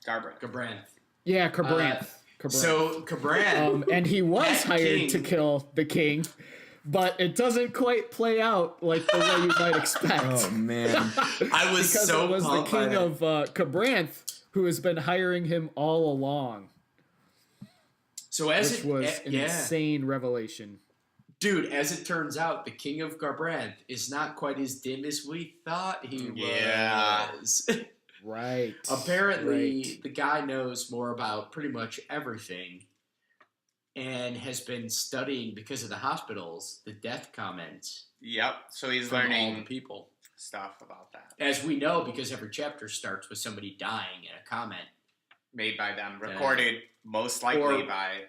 Kharbranth. Yeah, Kharbranth. Kharbranth. So Kharbranth. And he was That hired king- to kill the king, but it doesn't quite play out like the way you might expect. Oh man. I was Because so it was the pumped by king that. of Kharbranth who has been hiring him all along, So as which it was an yeah. insane revelation. Dude, as it turns out, the King of Kharbranth is not quite as dim as we thought he Yeah. was. Right. Apparently, Right. the guy knows more about pretty much everything and has been studying, because of the hospitals, the death comments Yep. So he's from all the learning people. stuff about that. As we know, because every chapter starts with somebody dying in a comment. Made by them. Recorded most likely Or- by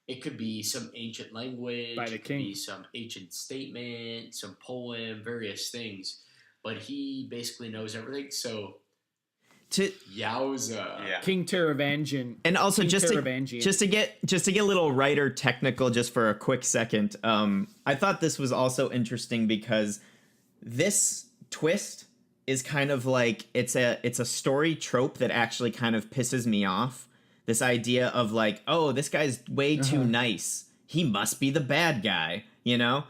It could be some ancient language. By the it could king. be some ancient statement, some poem, various things. But he basically knows everything. So, yowza. Yeah. King Taravangian. And also King just Taravangian. to get a little writer technical just for a quick second, I thought this was also interesting because this twist is kind of like it's a story trope that actually kind of pisses me off. This idea of like, oh, this guy's way too nice. He must be the bad guy, you know?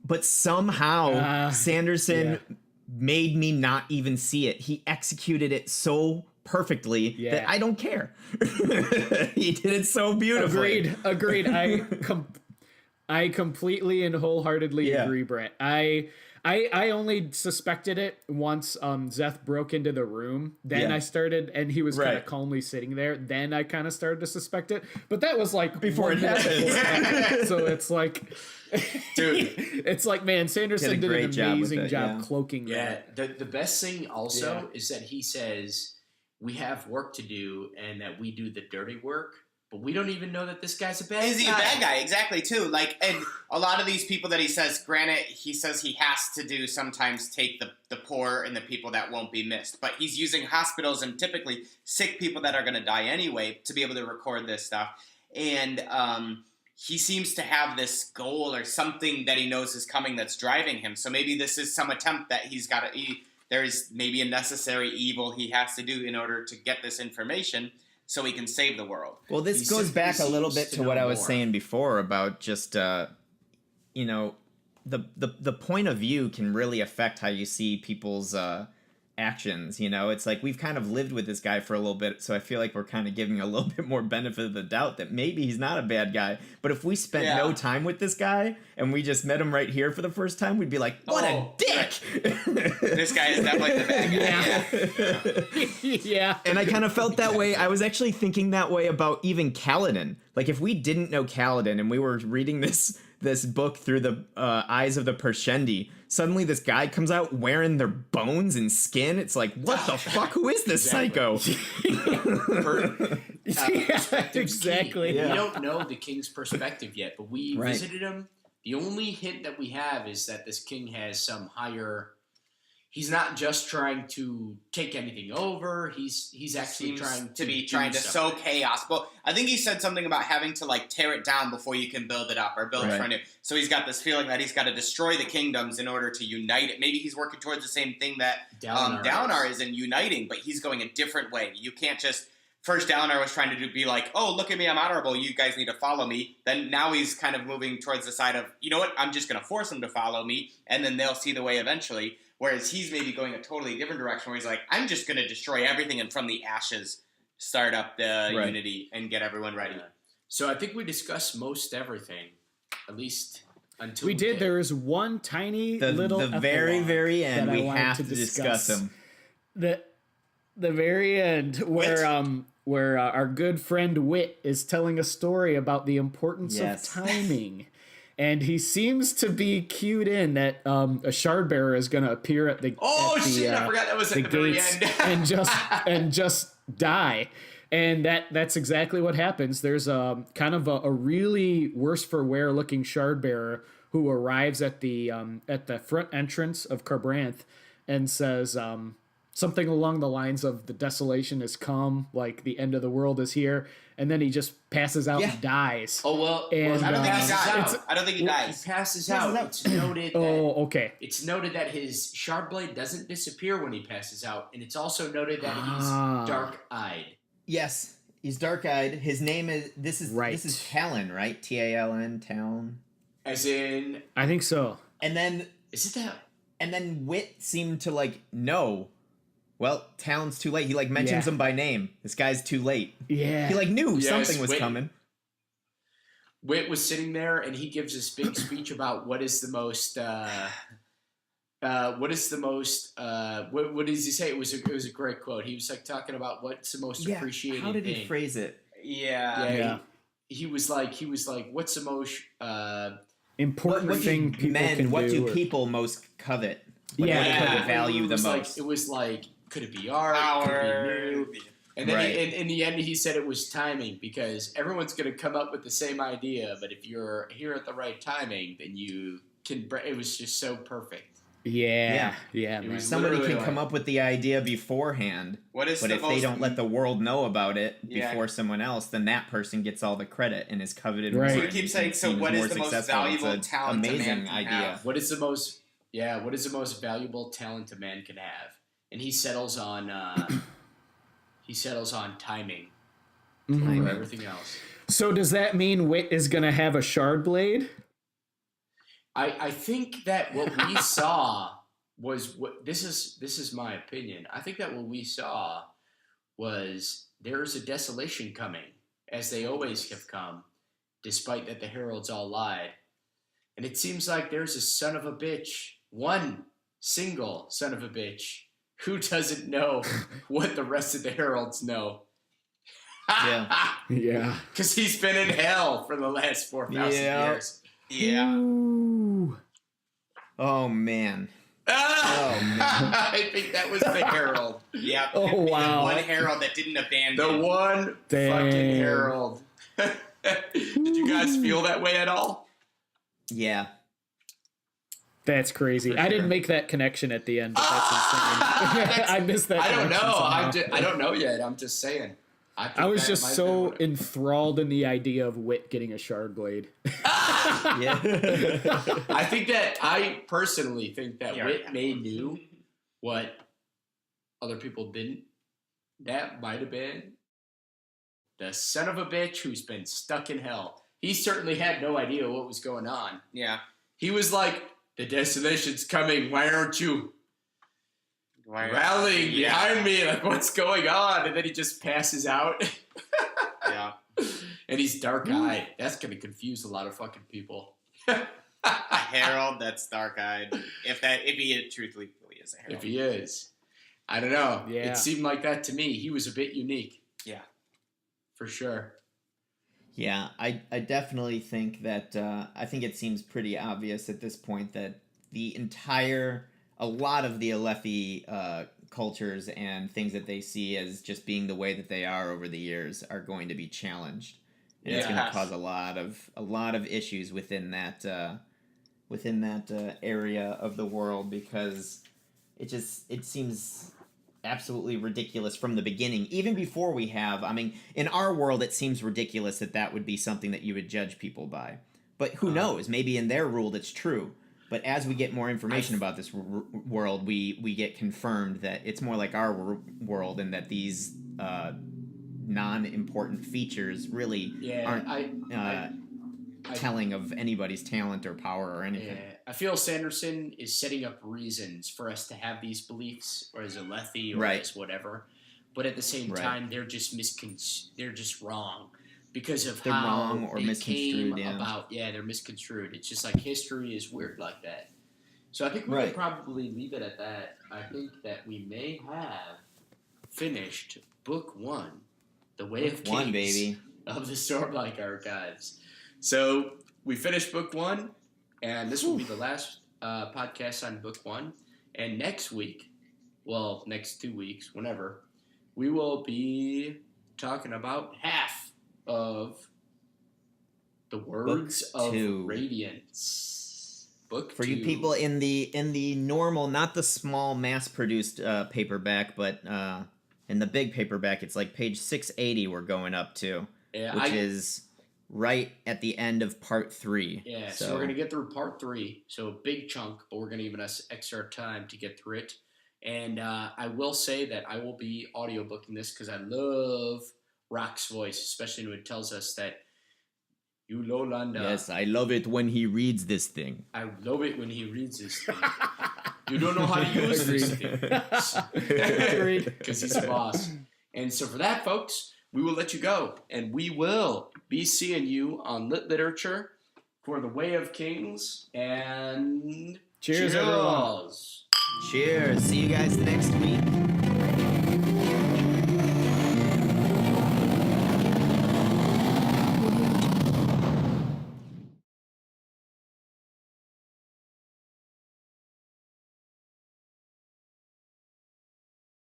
But somehow Sanderson made me not even see it. He executed it so perfectly that I don't care. He did it so beautifully. Agreed. I completely and wholeheartedly agree, Brett. I only suspected it once Zeth broke into the room. Then I started, and he was kind of calmly sitting there. Then I kind of started to suspect it. But that was like Before it happened. So it's like, Dude. it's like, man, Sanderson did an amazing job cloaking that. The best thing also is that he says we have work to do and that we do the dirty work. But we don't even know that this guy's a bad guy. Is he a bad guy? Exactly, too. Like, and a lot of these people that he says, granted, he says he has to do sometimes take the poor and the people that won't be missed. But he's using hospitals and typically sick people that are going to die anyway to be able to record this stuff. And he seems to have this goal or something that he knows is coming that's driving him. So maybe this is some attempt that he's got to... There's maybe a necessary evil he has to do in order to get this information so he can save the world. Well, this goes back a little bit to what I was saying before about just, the point of view can really affect how you see people's actions, you know? It's like we've kind of lived with this guy for a little bit, so I feel like we're kind of giving a little bit more benefit of the doubt that maybe he's not a bad guy. But if we spent no time with this guy and we just met him right here for the first time, we'd be like, what a dick! This guy is definitely the bad guy. Yeah. And I kind of felt that way. I was actually thinking that way about even Kaladin. Like, if we didn't know Kaladin and we were reading this book through the eyes of the Parshendi, suddenly this guy comes out wearing their bones and skin. It's like, what the fuck? Who is this psycho? Exactly. We don't know the king's perspective yet, but we visited him. The only hint that we have is that this king has some higher... He's not just trying to take anything over. He's actually trying to sow chaos. But I think he said something about having to like tear it down before you can build it up or build from it. So he's got this feeling that he's got to destroy the kingdoms in order to unite it. Maybe he's working towards the same thing that Dalinar is in uniting, but he's going a different way. You can't just... First, Dalinar was trying to be like, oh, look at me, I'm honorable, you guys need to follow me. Then now he's kind of moving towards the side of, you know what, I'm just going to force them to follow me, and then they'll see the way eventually. Whereas he's maybe going a totally different direction where he's like, I'm just going to destroy everything and from the ashes start up the unity and get everyone ready. So I think we discussed most everything, at least until we did. There is one tiny little the very, very end. We have to discuss him. The very end where our good friend Wit is telling a story about the importance of timing. And he seems to be cued in that a shard bearer is going to appear at the I forgot that was at the very end. and just die. And that's exactly what happens. There's a kind of a really worse for wear looking shard bearer who arrives at the front entrance of Kharbranth and says something along the lines of the desolation has come, like the end of the world is here, and then he just passes out and dies. Oh well, and I don't think he dies. I don't think he dies. He passes out. It's noted. Okay. It's noted that his shard blade doesn't disappear when he passes out, and it's also noted that he's dark-eyed. Yes, he's dark-eyed. His name is this is Talon, right? Talon, Talon. As in, I think so. And then is it that? And then Wit seemed to know. Well, Talon's too late. He mentions him by name. This guy's too late. Yeah. He knew something was coming. Wit was sitting there and he gives this big speech about what is the most what does he say? It was a great quote. He was talking about what's the most appreciated thing. How did he phrase it? Yeah. He was like, what's the most important thing people can do? What do people most covet? What do they value the most? It was like, could it be art? Could it be new? And then Right. in the end, he said it was timing because everyone's going to come up with the same idea, but if you're here at the right timing, then you can. It was just so perfect. Yeah, It man. was Somebody literally can come like- up with the idea beforehand, What is but the if most, they don't let the world know about it Yeah. before someone else, then that person gets all the credit and is coveted Right. more. So he and keeps can saying, be so seen what as is more the most successful. valuable It's an talent a man amazing can idea. have? What is the most valuable talent a man can have? And he settles on timing Mhm. for everything else. So does that mean Wit is gonna have a shard blade? I think that what we saw was this is my opinion. I think that what we saw was there's a desolation coming, as they always have come, despite that the heralds all lied. And it seems like there's a son of a bitch, one single son of a bitch, who doesn't know what the rest of the heralds know. Yeah. Yeah. Because he's been in hell for the last 4,000 Yeah. years. Yeah. Ooh. Oh man. I think that was the herald. Yep. Oh, The wow. one herald that didn't abandon. The one Dang. fucking herald. Did you guys feel that way at all? Yeah. That's crazy. For I didn't sure. make that connection at the end, but that's insane. I missed that. I don't know. connection somehow. I don't know yet. I'm just saying. think I was that just might so have been enthralled in the idea of Wit getting a shard blade. Yeah. I personally think that Yeah. Wit may knew what other people didn't. That might have been the son of a bitch who's been stuck in hell. He certainly had no idea what was going on. Yeah. He was like, the destination's coming. Why aren't you rallying behind me? Like, what's going on? And then he just passes out. Yeah. And he's dark-eyed. That's going to confuse a lot of fucking people. A herald that's dark-eyed. If he truthfully is a herald. If he is. I don't know. Yeah. It seemed like that to me. He was a bit unique. Yeah. For sure. Yeah, I definitely think that I think it seems pretty obvious at this point that a lot of the Alethi cultures and things that they see as just being the way that they are over the years are going to be challenged, and it's going to Yes. cause a lot of issues within that area of the world, because it seems absolutely ridiculous from the beginning. Even before we have, I mean, in our world, it seems ridiculous that would be something that you would judge people by. But who knows? Maybe in their world it's true. But as we get more information about this world, we get confirmed that it's more like our world, and that these non-important features really aren't telling of anybody's talent or power or anything. Yeah. I feel Sanderson is setting up reasons for us to have these beliefs, or as a Alethi, or Right. as whatever. But at the same Right. time, they're just they're just wrong because of They're how wrong or they misconstrued, came yeah. about. Yeah, they're misconstrued. It's just like history is weird like that. So I think we Right. can probably leave it at that. I think that we may have finished Book 1, The Way of Book 1, Kings, baby. of the Stormlight Archives. So we finished Book 1, and this will be the last podcast on Book 1. And next week, well, next 2 weeks, whenever, we will be talking about half of the Words of 2. Radiance. Book For 2. you people in the normal, not the small mass-produced paperback, but in the big paperback, it's like page 680 we're going up to, Yeah, which is right at the end of part 3. Yeah, so we're going to get through part 3. So a big chunk, but we're going to give us extra time to get through it. And I will say that I will be audiobooking this because I love Rock's voice, especially when it tells us that you Lolanda. Yes, I love it when he reads this thing. I love it when he reads this thing. You don't know how to use this thing. Because he's a boss. And so for that, folks, we will let you go. And we will be seeing you on Lit Literature for The Way of Kings. And Cheers, everyone. cheers. Cheers. See you guys next week.